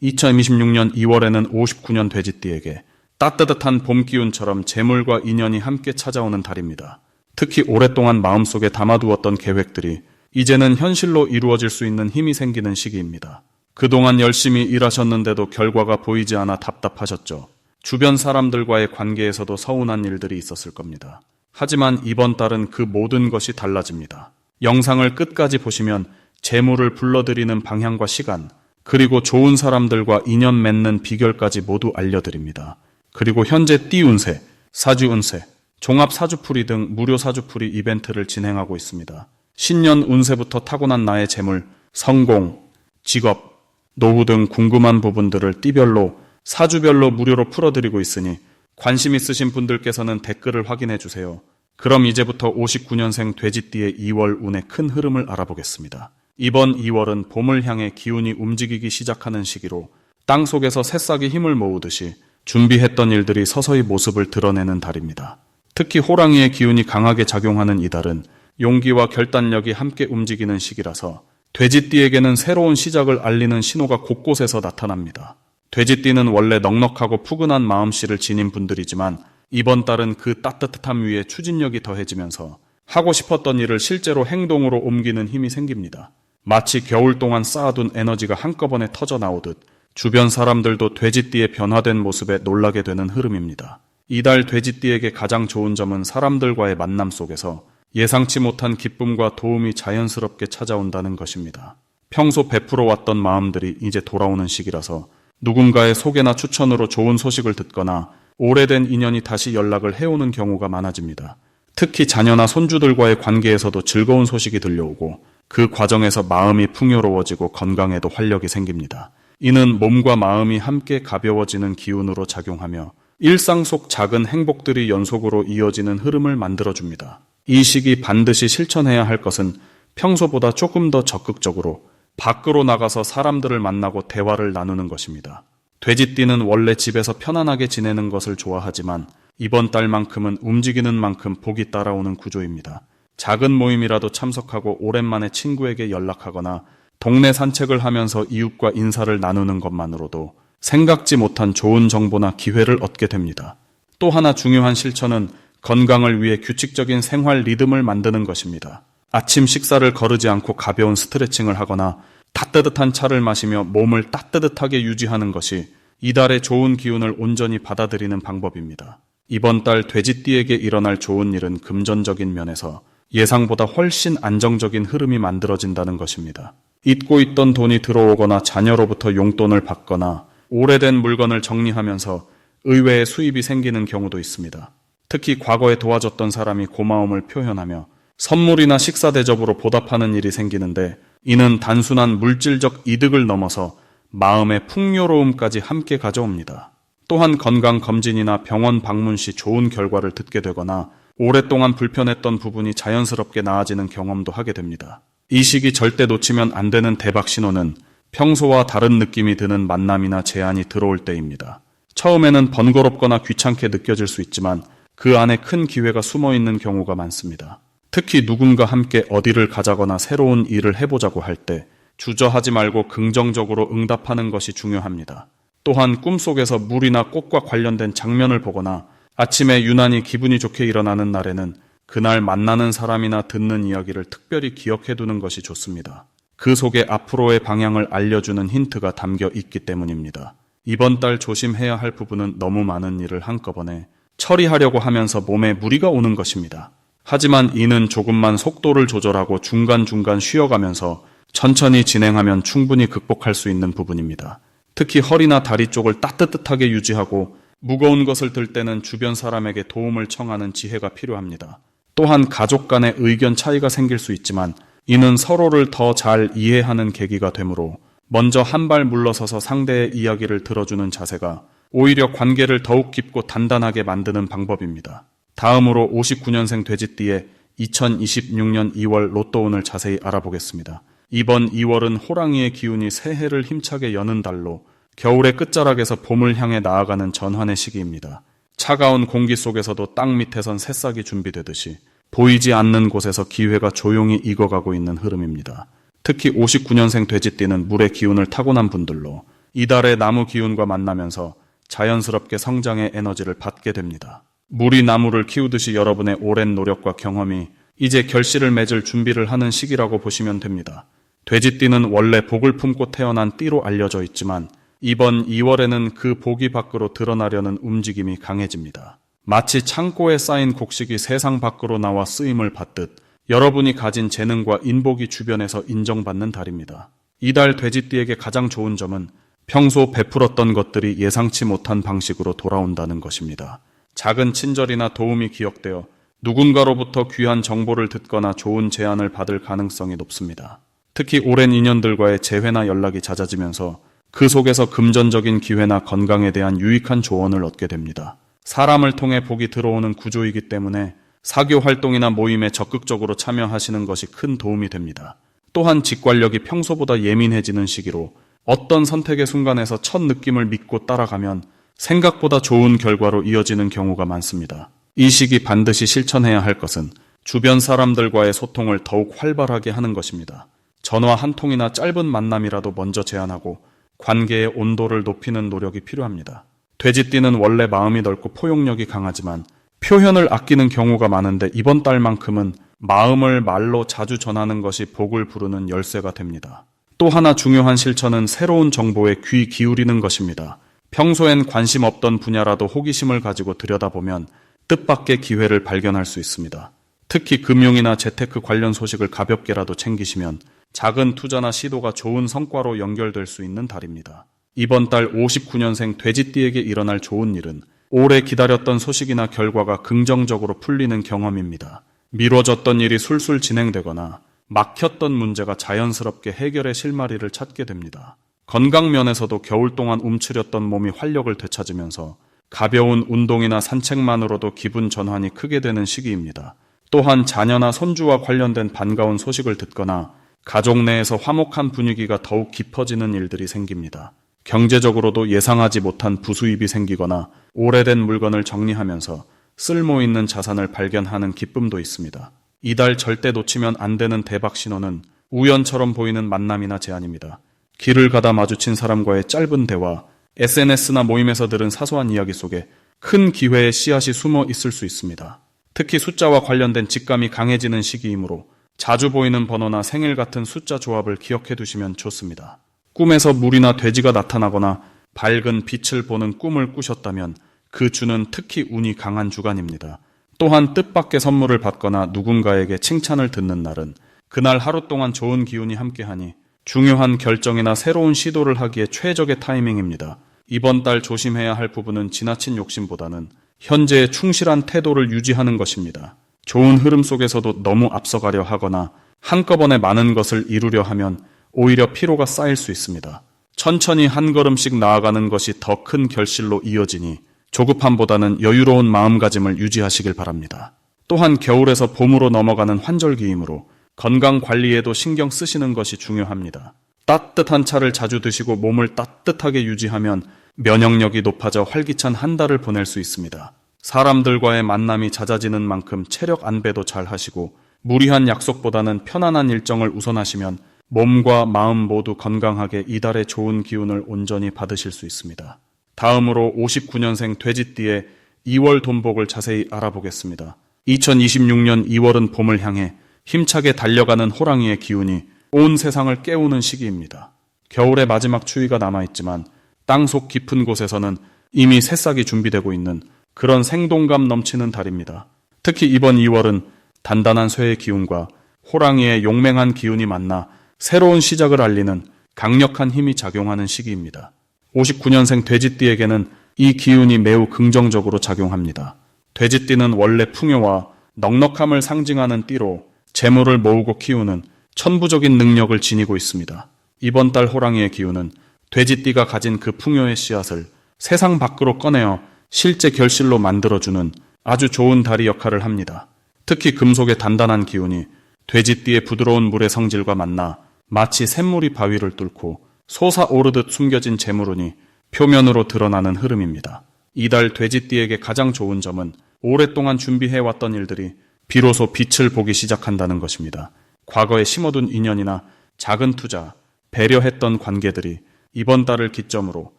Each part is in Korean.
2026년 2월에는 59년 돼지띠에게 따뜻한 봄 기운처럼 재물과 인연이 함께 찾아오는 달입니다. 특히 오랫동안 마음속에 담아두었던 계획들이 이제는 현실로 이루어질 수 있는 힘이 생기는 시기입니다. 그동안 열심히 일하셨는데도 결과가 보이지 않아 답답하셨죠. 주변 사람들과의 관계에서도 서운한 일들이 있었을 겁니다. 하지만 이번 달은 그 모든 것이 달라집니다. 영상을 끝까지 보시면 재물을 불러들이는 방향과 시간, 그리고 좋은 사람들과 인연 맺는 비결까지 모두 알려드립니다. 그리고 현재 띠 운세, 사주 운세, 종합 사주풀이 등 무료 사주풀이 이벤트를 진행하고 있습니다. 신년 운세부터 타고난 나의 재물, 성공, 직업, 노후 등 궁금한 부분들을 띠별로, 사주별로 무료로 풀어드리고 있으니 관심 있으신 분들께서는 댓글을 확인해 주세요. 그럼 이제부터 59년생 돼지띠의 2월 운의 큰 흐름을 알아보겠습니다. 이번 2월은 봄을 향해 기운이 움직이기 시작하는 시기로 땅속에서 새싹이 힘을 모으듯이 준비했던 일들이 서서히 모습을 드러내는 달입니다. 특히 호랑이의 기운이 강하게 작용하는 이달은 용기와 결단력이 함께 움직이는 시기라서 돼지띠에게는 새로운 시작을 알리는 신호가 곳곳에서 나타납니다. 돼지띠는 원래 넉넉하고 푸근한 마음씨를 지닌 분들이지만 이번 달은 그 따뜻함 위에 추진력이 더해지면서 하고 싶었던 일을 실제로 행동으로 옮기는 힘이 생깁니다. 마치 겨울 동안 쌓아둔 에너지가 한꺼번에 터져 나오듯 주변 사람들도 돼지띠의 변화된 모습에 놀라게 되는 흐름입니다. 이달 돼지띠에게 가장 좋은 점은 사람들과의 만남 속에서 예상치 못한 기쁨과 도움이 자연스럽게 찾아온다는 것입니다. 평소 베풀어왔던 마음들이 이제 돌아오는 시기라서 누군가의 소개나 추천으로 좋은 소식을 듣거나 오래된 인연이 다시 연락을 해오는 경우가 많아집니다. 특히 자녀나 손주들과의 관계에서도 즐거운 소식이 들려오고 그 과정에서 마음이 풍요로워지고 건강에도 활력이 생깁니다. 이는 몸과 마음이 함께 가벼워지는 기운으로 작용하며 일상 속 작은 행복들이 연속으로 이어지는 흐름을 만들어줍니다. 이 시기 반드시 실천해야 할 것은 평소보다 조금 더 적극적으로 밖으로 나가서 사람들을 만나고 대화를 나누는 것입니다. 돼지띠는 원래 집에서 편안하게 지내는 것을 좋아하지만 이번 달만큼은 움직이는 만큼 복이 따라오는 구조입니다. 작은 모임이라도 참석하고 오랜만에 친구에게 연락하거나 동네 산책을 하면서 이웃과 인사를 나누는 것만으로도 생각지 못한 좋은 정보나 기회를 얻게 됩니다. 또 하나 중요한 실천은 건강을 위해 규칙적인 생활 리듬을 만드는 것입니다. 아침 식사를 거르지 않고 가벼운 스트레칭을 하거나 따뜻한 차를 마시며 몸을 따뜻하게 유지하는 것이 이달의 좋은 기운을 온전히 받아들이는 방법입니다. 이번 달 돼지띠에게 일어날 좋은 일은 금전적인 면에서 예상보다 훨씬 안정적인 흐름이 만들어진다는 것입니다. 잊고 있던 돈이 들어오거나 자녀로부터 용돈을 받거나 오래된 물건을 정리하면서 의외의 수입이 생기는 경우도 있습니다. 특히 과거에 도와줬던 사람이 고마움을 표현하며 선물이나 식사 대접으로 보답하는 일이 생기는데 이는 단순한 물질적 이득을 넘어서 마음의 풍요로움까지 함께 가져옵니다. 또한 건강검진이나 병원 방문 시 좋은 결과를 듣게 되거나 오랫동안 불편했던 부분이 자연스럽게 나아지는 경험도 하게 됩니다. 이 시기 절대 놓치면 안 되는 대박 신호는 평소와 다른 느낌이 드는 만남이나 제안이 들어올 때입니다. 처음에는 번거롭거나 귀찮게 느껴질 수 있지만 그 안에 큰 기회가 숨어 있는 경우가 많습니다. 특히 누군가 함께 어디를 가자거나 새로운 일을 해보자고 할 때 주저하지 말고 긍정적으로 응답하는 것이 중요합니다. 또한 꿈속에서 물이나 꽃과 관련된 장면을 보거나 아침에 유난히 기분이 좋게 일어나는 날에는 그날 만나는 사람이나 듣는 이야기를 특별히 기억해두는 것이 좋습니다. 그 속에 앞으로의 방향을 알려주는 힌트가 담겨 있기 때문입니다. 이번 달 조심해야 할 부분은 너무 많은 일을 한꺼번에 처리하려고 하면서 몸에 무리가 오는 것입니다. 하지만 이는 조금만 속도를 조절하고 중간중간 쉬어가면서 천천히 진행하면 충분히 극복할 수 있는 부분입니다. 특히 허리나 다리 쪽을 따뜻하게 유지하고 무거운 것을 들 때는 주변 사람에게 도움을 청하는 지혜가 필요합니다. 또한 가족 간의 의견 차이가 생길 수 있지만 이는 서로를 더 잘 이해하는 계기가 되므로 먼저 한 발 물러서서 상대의 이야기를 들어주는 자세가 오히려 관계를 더욱 깊고 단단하게 만드는 방법입니다. 다음으로 59년생 돼지띠의 2026년 2월 로또운을 자세히 알아보겠습니다. 이번 2월은 호랑이의 기운이 새해를 힘차게 여는 달로 겨울의 끝자락에서 봄을 향해 나아가는 전환의 시기입니다. 차가운 공기 속에서도 땅 밑에선 새싹이 준비되듯이 보이지 않는 곳에서 기회가 조용히 익어가고 있는 흐름입니다. 특히 59년생 돼지띠는 물의 기운을 타고난 분들로 이달의 나무 기운과 만나면서 자연스럽게 성장의 에너지를 받게 됩니다. 물이 나무를 키우듯이 여러분의 오랜 노력과 경험이 이제 결실을 맺을 준비를 하는 시기라고 보시면 됩니다. 돼지띠는 원래 복을 품고 태어난 띠로 알려져 있지만 이번 2월에는 그 복이 밖으로 드러나려는 움직임이 강해집니다. 마치 창고에 쌓인 곡식이 세상 밖으로 나와 쓰임을 받듯 여러분이 가진 재능과 인복이 주변에서 인정받는 달입니다. 이달 돼지띠에게 가장 좋은 점은 평소 베풀었던 것들이 예상치 못한 방식으로 돌아온다는 것입니다. 작은 친절이나 도움이 기억되어 누군가로부터 귀한 정보를 듣거나 좋은 제안을 받을 가능성이 높습니다. 특히 오랜 인연들과의 재회나 연락이 잦아지면서 그 속에서 금전적인 기회나 건강에 대한 유익한 조언을 얻게 됩니다. 사람을 통해 복이 들어오는 구조이기 때문에 사교 활동이나 모임에 적극적으로 참여하시는 것이 큰 도움이 됩니다. 또한 직관력이 평소보다 예민해지는 시기로 어떤 선택의 순간에서 첫 느낌을 믿고 따라가면 생각보다 좋은 결과로 이어지는 경우가 많습니다. 이 시기 반드시 실천해야 할 것은 주변 사람들과의 소통을 더욱 활발하게 하는 것입니다. 전화 한 통이나 짧은 만남이라도 먼저 제안하고 관계의 온도를 높이는 노력이 필요합니다. 돼지띠는 원래 마음이 넓고 포용력이 강하지만 표현을 아끼는 경우가 많은데 이번 달만큼은 마음을 말로 자주 전하는 것이 복을 부르는 열쇠가 됩니다. 또 하나 중요한 실천은 새로운 정보에 귀 기울이는 것입니다. 평소엔 관심 없던 분야라도 호기심을 가지고 들여다보면 뜻밖의 기회를 발견할 수 있습니다. 특히 금융이나 재테크 관련 소식을 가볍게라도 챙기시면 작은 투자나 시도가 좋은 성과로 연결될 수 있는 달입니다. 이번 달 59년생 돼지띠에게 일어날 좋은 일은 오래 기다렸던 소식이나 결과가 긍정적으로 풀리는 경험입니다. 미뤄졌던 일이 술술 진행되거나 막혔던 문제가 자연스럽게 해결의 실마리를 찾게 됩니다. 건강 면에서도 겨울 동안 움츠렸던 몸이 활력을 되찾으면서 가벼운 운동이나 산책만으로도 기분 전환이 크게 되는 시기입니다. 또한 자녀나 손주와 관련된 반가운 소식을 듣거나 가족 내에서 화목한 분위기가 더욱 깊어지는 일들이 생깁니다. 경제적으로도 예상하지 못한 부수입이 생기거나 오래된 물건을 정리하면서 쓸모있는 자산을 발견하는 기쁨도 있습니다. 이달 절대 놓치면 안 되는 대박 신호는 우연처럼 보이는 만남이나 제안입니다. 길을 가다 마주친 사람과의 짧은 대화, SNS나 모임에서 들은 사소한 이야기 속에 큰 기회의 씨앗이 숨어 있을 수 있습니다. 특히 숫자와 관련된 직감이 강해지는 시기이므로 자주 보이는 번호나 생일 같은 숫자 조합을 기억해 두시면 좋습니다. 꿈에서 물이나 돼지가 나타나거나 밝은 빛을 보는 꿈을 꾸셨다면 그 주는 특히 운이 강한 주간입니다. 또한 뜻밖의 선물을 받거나 누군가에게 칭찬을 듣는 날은 그날 하루 동안 좋은 기운이 함께하니 중요한 결정이나 새로운 시도를 하기에 최적의 타이밍입니다. 이번 달 조심해야 할 부분은 지나친 욕심보다는 현재의 충실한 태도를 유지하는 것입니다. 좋은 흐름 속에서도 너무 앞서가려 하거나 한꺼번에 많은 것을 이루려 하면 오히려 피로가 쌓일 수 있습니다. 천천히 한 걸음씩 나아가는 것이 더 큰 결실로 이어지니 조급함보다는 여유로운 마음가짐을 유지하시길 바랍니다. 또한 겨울에서 봄으로 넘어가는 환절기이므로 건강 관리에도 신경 쓰시는 것이 중요합니다. 따뜻한 차를 자주 드시고 몸을 따뜻하게 유지하면 면역력이 높아져 활기찬 한 달을 보낼 수 있습니다. 사람들과의 만남이 잦아지는 만큼 체력 안배도 잘 하시고 무리한 약속보다는 편안한 일정을 우선하시면 몸과 마음 모두 건강하게 이달의 좋은 기운을 온전히 받으실 수 있습니다. 다음으로 59년생 돼지띠의 2월 돈복을 자세히 알아보겠습니다. 2026년 2월은 봄을 향해 힘차게 달려가는 호랑이의 기운이 온 세상을 깨우는 시기입니다. 겨울의 마지막 추위가 남아있지만 땅속 깊은 곳에서는 이미 새싹이 준비되고 있는 그런 생동감 넘치는 달입니다. 특히 이번 2월은 단단한 쇠의 기운과 호랑이의 용맹한 기운이 만나 새로운 시작을 알리는 강력한 힘이 작용하는 시기입니다. 59년생 돼지띠에게는 이 기운이 매우 긍정적으로 작용합니다. 돼지띠는 원래 풍요와 넉넉함을 상징하는 띠로 재물을 모으고 키우는 천부적인 능력을 지니고 있습니다. 이번 달 호랑이의 기운은 돼지띠가 가진 그 풍요의 씨앗을 세상 밖으로 꺼내어 실제 결실로 만들어주는 아주 좋은 다리 역할을 합니다. 특히 금속의 단단한 기운이 돼지띠의 부드러운 물의 성질과 만나 마치 샘물이 바위를 뚫고 솟아오르듯 숨겨진 재물운이 표면으로 드러나는 흐름입니다. 이달 돼지띠에게 가장 좋은 점은 오랫동안 준비해왔던 일들이 비로소 빛을 보기 시작한다는 것입니다. 과거에 심어둔 인연이나 작은 투자, 배려했던 관계들이 이번 달을 기점으로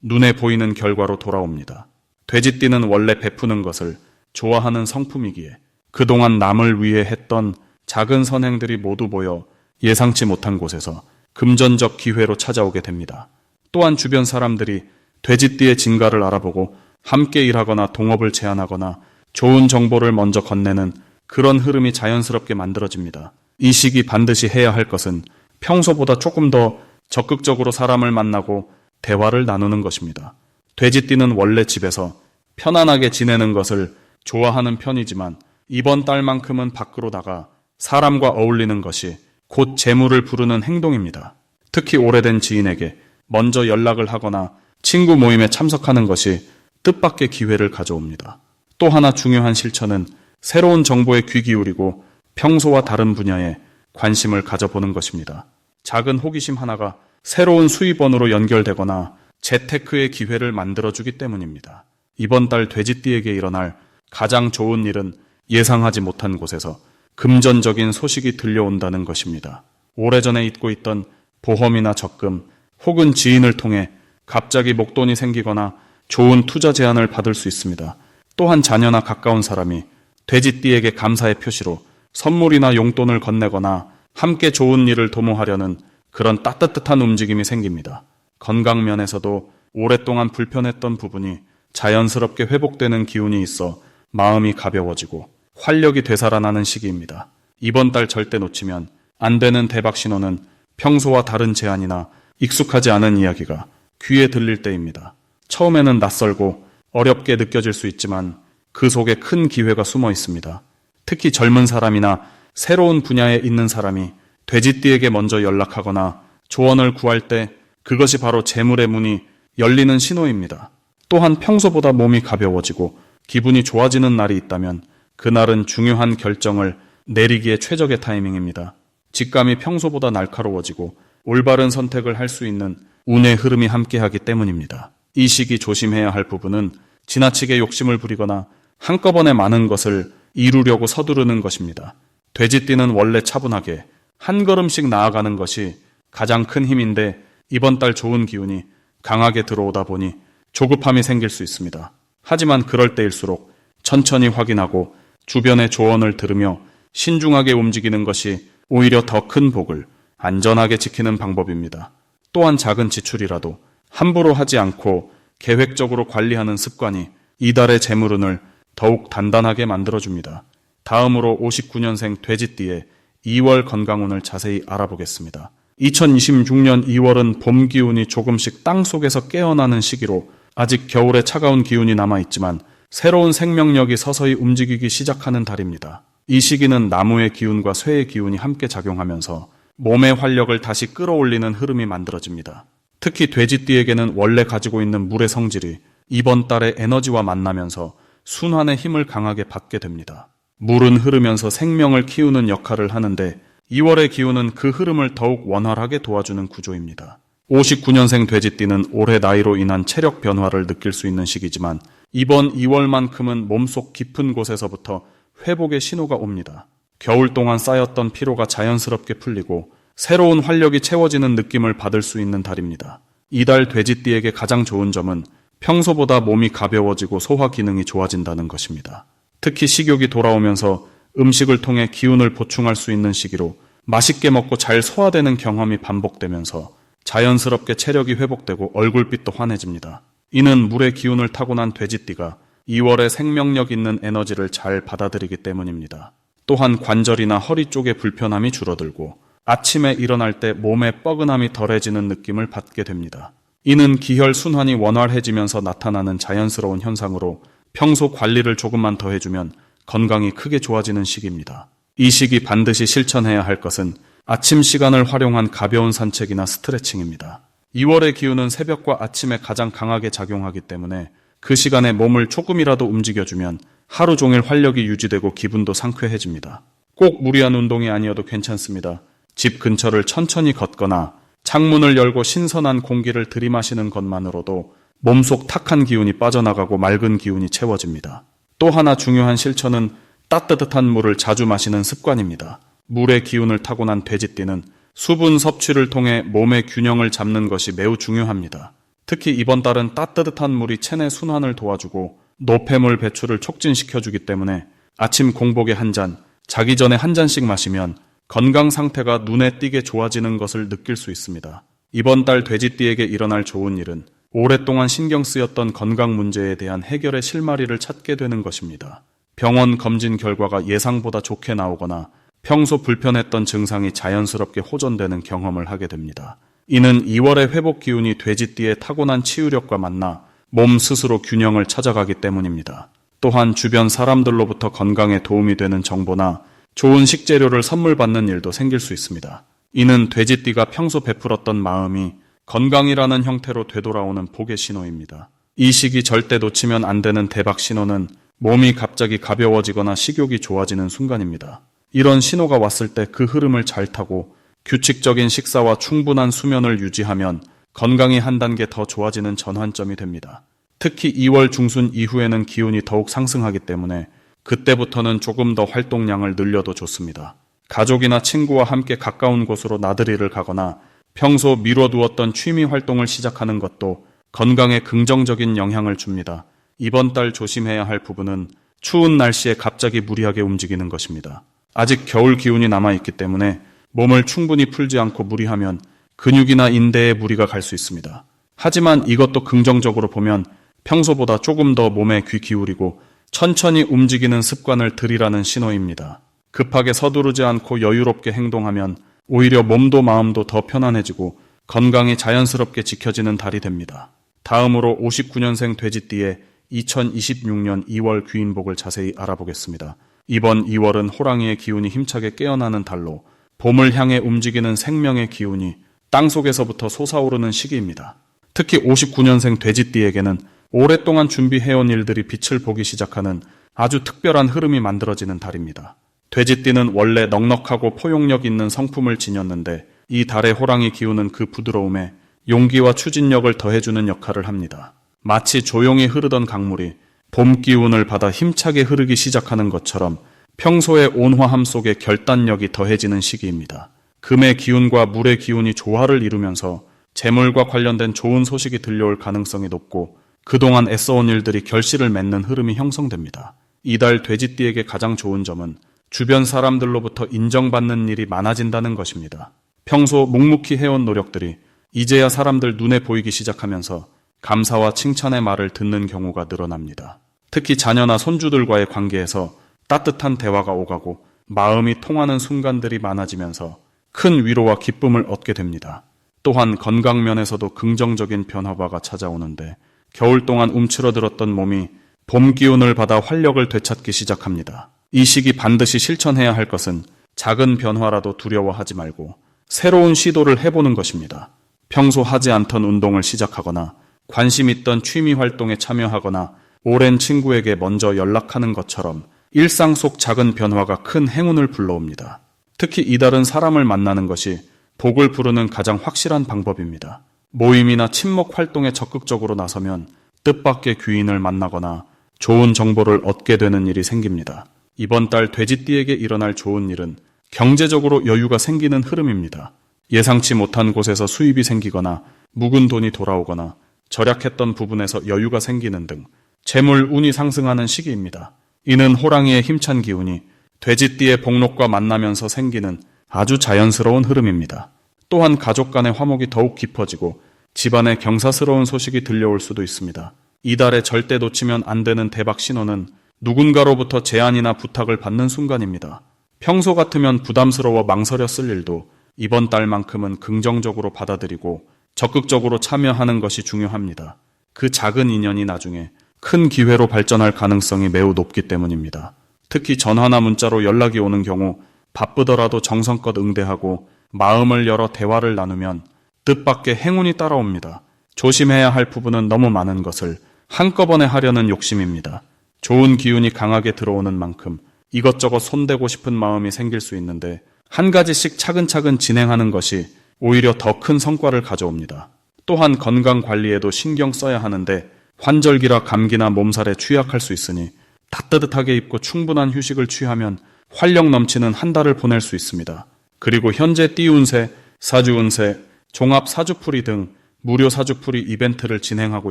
눈에 보이는 결과로 돌아옵니다. 돼지띠는 원래 베푸는 것을 좋아하는 성품이기에 그동안 남을 위해 했던 작은 선행들이 모두 모여 예상치 못한 곳에서 금전적 기회로 찾아오게 됩니다. 또한 주변 사람들이 돼지띠의 진가를 알아보고 함께 일하거나 동업을 제안하거나 좋은 정보를 먼저 건네는 그런 흐름이 자연스럽게 만들어집니다. 이 시기 반드시 해야 할 것은 평소보다 조금 더 적극적으로 사람을 만나고 대화를 나누는 것입니다. 돼지띠는 원래 집에서 편안하게 지내는 것을 좋아하는 편이지만 이번 달만큼은 밖으로 나가 사람과 어울리는 것이 곧 재물을 부르는 행동입니다. 특히 오래된 지인에게 먼저 연락을 하거나 친구 모임에 참석하는 것이 뜻밖의 기회를 가져옵니다. 또 하나 중요한 실천은 새로운 정보에 귀 기울이고 평소와 다른 분야에 관심을 가져보는 것입니다. 작은 호기심 하나가 새로운 수입원으로 연결되거나 재테크의 기회를 만들어주기 때문입니다. 이번 달 돼지띠에게 일어날 가장 좋은 일은 예상하지 못한 곳에서 금전적인 소식이 들려온다는 것입니다. 오래전에 잊고 있던 보험이나 적금 혹은 지인을 통해 갑자기 목돈이 생기거나 좋은 투자 제안을 받을 수 있습니다. 또한 자녀나 가까운 사람이 돼지띠에게 감사의 표시로 선물이나 용돈을 건네거나 함께 좋은 일을 도모하려는 그런 따뜻한 움직임이 생깁니다. 건강 면에서도 오랫동안 불편했던 부분이 자연스럽게 회복되는 기운이 있어 마음이 가벼워지고 활력이 되살아나는 시기입니다. 이번 달 절대 놓치면 안 되는 대박 신호는 평소와 다른 제안이나 익숙하지 않은 이야기가 귀에 들릴 때입니다. 처음에는 낯설고 어렵게 느껴질 수 있지만 그 속에 큰 기회가 숨어 있습니다. 특히 젊은 사람이나 새로운 분야에 있는 사람이 돼지띠에게 먼저 연락하거나 조언을 구할 때 그것이 바로 재물의 문이 열리는 신호입니다. 또한 평소보다 몸이 가벼워지고 기분이 좋아지는 날이 있다면 그날은 중요한 결정을 내리기에 최적의 타이밍입니다. 직감이 평소보다 날카로워지고 올바른 선택을 할 수 있는 운의 흐름이 함께하기 때문입니다. 이 시기 조심해야 할 부분은 지나치게 욕심을 부리거나 한꺼번에 많은 것을 이루려고 서두르는 것입니다. 돼지띠는 원래 차분하게 한 걸음씩 나아가는 것이 가장 큰 힘인데 이번 달 좋은 기운이 강하게 들어오다 보니 조급함이 생길 수 있습니다. 하지만 그럴 때일수록 천천히 확인하고 주변의 조언을 들으며 신중하게 움직이는 것이 오히려 더 큰 복을 안전하게 지키는 방법입니다. 또한 작은 지출이라도 함부로 하지 않고 계획적으로 관리하는 습관이 이달의 재물운을 더욱 단단하게 만들어줍니다. 다음으로 59년생 돼지띠의 2월 건강운을 자세히 알아보겠습니다. 2026년 2월은 봄 기운이 조금씩 땅속에서 깨어나는 시기로 아직 겨울의 차가운 기운이 남아있지만 새로운 생명력이 서서히 움직이기 시작하는 달입니다. 이 시기는 나무의 기운과 쇠의 기운이 함께 작용하면서 몸의 활력을 다시 끌어올리는 흐름이 만들어집니다. 특히 돼지띠에게는 원래 가지고 있는 물의 성질이 이번 달의 에너지와 만나면서 순환의 힘을 강하게 받게 됩니다. 물은 흐르면서 생명을 키우는 역할을 하는데 2월의 기운은 그 흐름을 더욱 원활하게 도와주는 구조입니다. 59년생 돼지띠는 올해 나이로 인한 체력 변화를 느낄 수 있는 시기지만 이번 2월만큼은 몸속 깊은 곳에서부터 회복의 신호가 옵니다. 겨울 동안 쌓였던 피로가 자연스럽게 풀리고 새로운 활력이 채워지는 느낌을 받을 수 있는 달입니다. 이달 돼지띠에게 가장 좋은 점은 평소보다 몸이 가벼워지고 소화 기능이 좋아진다는 것입니다. 특히 식욕이 돌아오면서 음식을 통해 기운을 보충할 수 있는 시기로 맛있게 먹고 잘 소화되는 경험이 반복되면서 자연스럽게 체력이 회복되고 얼굴빛도 환해집니다. 이는 물의 기운을 타고난 돼지띠가 2월에 생명력 있는 에너지를 잘 받아들이기 때문입니다. 또한 관절이나 허리 쪽의 불편함이 줄어들고 아침에 일어날 때 몸의 뻐근함이 덜해지는 느낌을 받게 됩니다. 이는 기혈 순환이 원활해지면서 나타나는 자연스러운 현상으로 평소 관리를 조금만 더 해주면 건강이 크게 좋아지는 시기입니다. 이 시기 반드시 실천해야 할 것은 아침 시간을 활용한 가벼운 산책이나 스트레칭입니다. 2월의 기운은 새벽과 아침에 가장 강하게 작용하기 때문에 그 시간에 몸을 조금이라도 움직여주면 하루 종일 활력이 유지되고 기분도 상쾌해집니다. 꼭 무리한 운동이 아니어도 괜찮습니다. 집 근처를 천천히 걷거나 창문을 열고 신선한 공기를 들이마시는 것만으로도 몸속 탁한 기운이 빠져나가고 맑은 기운이 채워집니다. 또 하나 중요한 실천은 따뜻한 물을 자주 마시는 습관입니다. 물의 기운을 타고난 돼지띠는 수분 섭취를 통해 몸의 균형을 잡는 것이 매우 중요합니다. 특히 이번 달은 따뜻한 물이 체내 순환을 도와주고 노폐물 배출을 촉진시켜주기 때문에 아침 공복에 한 잔, 자기 전에 한 잔씩 마시면 건강 상태가 눈에 띄게 좋아지는 것을 느낄 수 있습니다. 이번 달 돼지띠에게 일어날 좋은 일은 오랫동안 신경 쓰였던 건강 문제에 대한 해결의 실마리를 찾게 되는 것입니다. 병원 검진 결과가 예상보다 좋게 나오거나 평소 불편했던 증상이 자연스럽게 호전되는 경험을 하게 됩니다. 이는 2월의 회복 기운이 돼지띠의 타고난 치유력과 만나 몸 스스로 균형을 찾아가기 때문입니다. 또한 주변 사람들로부터 건강에 도움이 되는 정보나 좋은 식재료를 선물 받는 일도 생길 수 있습니다. 이는 돼지띠가 평소 베풀었던 마음이 건강이라는 형태로 되돌아오는 복의 신호입니다. 이 시기 절대 놓치면 안 되는 대박 신호는 몸이 갑자기 가벼워지거나 식욕이 좋아지는 순간입니다. 이런 신호가 왔을 때 그 흐름을 잘 타고 규칙적인 식사와 충분한 수면을 유지하면 건강이 한 단계 더 좋아지는 전환점이 됩니다. 특히 2월 중순 이후에는 기운이 더욱 상승하기 때문에 그때부터는 조금 더 활동량을 늘려도 좋습니다. 가족이나 친구와 함께 가까운 곳으로 나들이를 가거나 평소 미뤄두었던 취미 활동을 시작하는 것도 건강에 긍정적인 영향을 줍니다. 이번 달 조심해야 할 부분은 추운 날씨에 갑자기 무리하게 움직이는 것입니다. 아직 겨울 기운이 남아있기 때문에 몸을 충분히 풀지 않고 무리하면 근육이나 인대에 무리가 갈 수 있습니다. 하지만 이것도 긍정적으로 보면 평소보다 조금 더 몸에 귀 기울이고 천천히 움직이는 습관을 들이라는 신호입니다. 급하게 서두르지 않고 여유롭게 행동하면 오히려 몸도 마음도 더 편안해지고 건강이 자연스럽게 지켜지는 달이 됩니다. 다음으로 59년생 돼지띠의 2026년 2월 귀인복을 자세히 알아보겠습니다. 이번 2월은 호랑이의 기운이 힘차게 깨어나는 달로 봄을 향해 움직이는 생명의 기운이 땅속에서부터 솟아오르는 시기입니다. 특히 59년생 돼지띠에게는 오랫동안 준비해온 일들이 빛을 보기 시작하는 아주 특별한 흐름이 만들어지는 달입니다. 돼지띠는 원래 넉넉하고 포용력 있는 성품을 지녔는데 이 달의 호랑이 기운은 그 부드러움에 용기와 추진력을 더해주는 역할을 합니다. 마치 조용히 흐르던 강물이 봄 기운을 받아 힘차게 흐르기 시작하는 것처럼 평소의 온화함 속에 결단력이 더해지는 시기입니다. 금의 기운과 물의 기운이 조화를 이루면서 재물과 관련된 좋은 소식이 들려올 가능성이 높고 그동안 애써온 일들이 결실을 맺는 흐름이 형성됩니다. 이달 돼지띠에게 가장 좋은 점은 주변 사람들로부터 인정받는 일이 많아진다는 것입니다. 평소 묵묵히 해온 노력들이 이제야 사람들 눈에 보이기 시작하면서 감사와 칭찬의 말을 듣는 경우가 늘어납니다. 특히 자녀나 손주들과의 관계에서 따뜻한 대화가 오가고 마음이 통하는 순간들이 많아지면서 큰 위로와 기쁨을 얻게 됩니다. 또한 건강 면에서도 긍정적인 변화가 찾아오는데 겨울 동안 움츠러들었던 몸이 봄 기운을 받아 활력을 되찾기 시작합니다. 이 시기 반드시 실천해야 할 것은 작은 변화라도 두려워하지 말고 새로운 시도를 해보는 것입니다. 평소 하지 않던 운동을 시작하거나 관심 있던 취미 활동에 참여하거나 오랜 친구에게 먼저 연락하는 것처럼 일상 속 작은 변화가 큰 행운을 불러옵니다. 특히 이달은 사람을 만나는 것이 복을 부르는 가장 확실한 방법입니다. 모임이나 친목 활동에 적극적으로 나서면 뜻밖의 귀인을 만나거나 좋은 정보를 얻게 되는 일이 생깁니다. 이번 달 돼지띠에게 일어날 좋은 일은 경제적으로 여유가 생기는 흐름입니다. 예상치 못한 곳에서 수입이 생기거나 묵은 돈이 돌아오거나 절약했던 부분에서 여유가 생기는 등 재물 운이 상승하는 시기입니다. 이는 호랑이의 힘찬 기운이 돼지띠의 복록과 만나면서 생기는 아주 자연스러운 흐름입니다. 또한 가족 간의 화목이 더욱 깊어지고 집안에 경사스러운 소식이 들려올 수도 있습니다. 이달에 절대 놓치면 안 되는 대박 신호는 누군가로부터 제안이나 부탁을 받는 순간입니다. 평소 같으면 부담스러워 망설였을 일도 이번 달만큼은 긍정적으로 받아들이고 적극적으로 참여하는 것이 중요합니다. 그 작은 인연이 나중에 큰 기회로 발전할 가능성이 매우 높기 때문입니다. 특히 전화나 문자로 연락이 오는 경우 바쁘더라도 정성껏 응대하고 마음을 열어 대화를 나누면 뜻밖의 행운이 따라옵니다. 조심해야 할 부분은 너무 많은 것을 한꺼번에 하려는 욕심입니다. 좋은 기운이 강하게 들어오는 만큼 이것저것 손대고 싶은 마음이 생길 수 있는데 한 가지씩 차근차근 진행하는 것이 오히려 더 큰 성과를 가져옵니다. 또한 건강 관리에도 신경 써야 하는데 환절기라 감기나 몸살에 취약할 수 있으니 따뜻하게 입고 충분한 휴식을 취하면 활력 넘치는 한 달을 보낼 수 있습니다. 그리고 현재 띠운세, 사주운세, 종합 사주풀이 등 무료 사주풀이 이벤트를 진행하고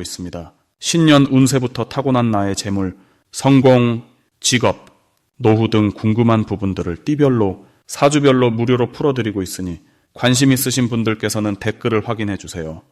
있습니다. 신년 운세부터 타고난 나의 재물, 성공, 직업, 노후 등 궁금한 부분들을 띠별로, 사주별로 무료로 풀어드리고 있으니 관심 있으신 분들께서는 댓글을 확인해 주세요.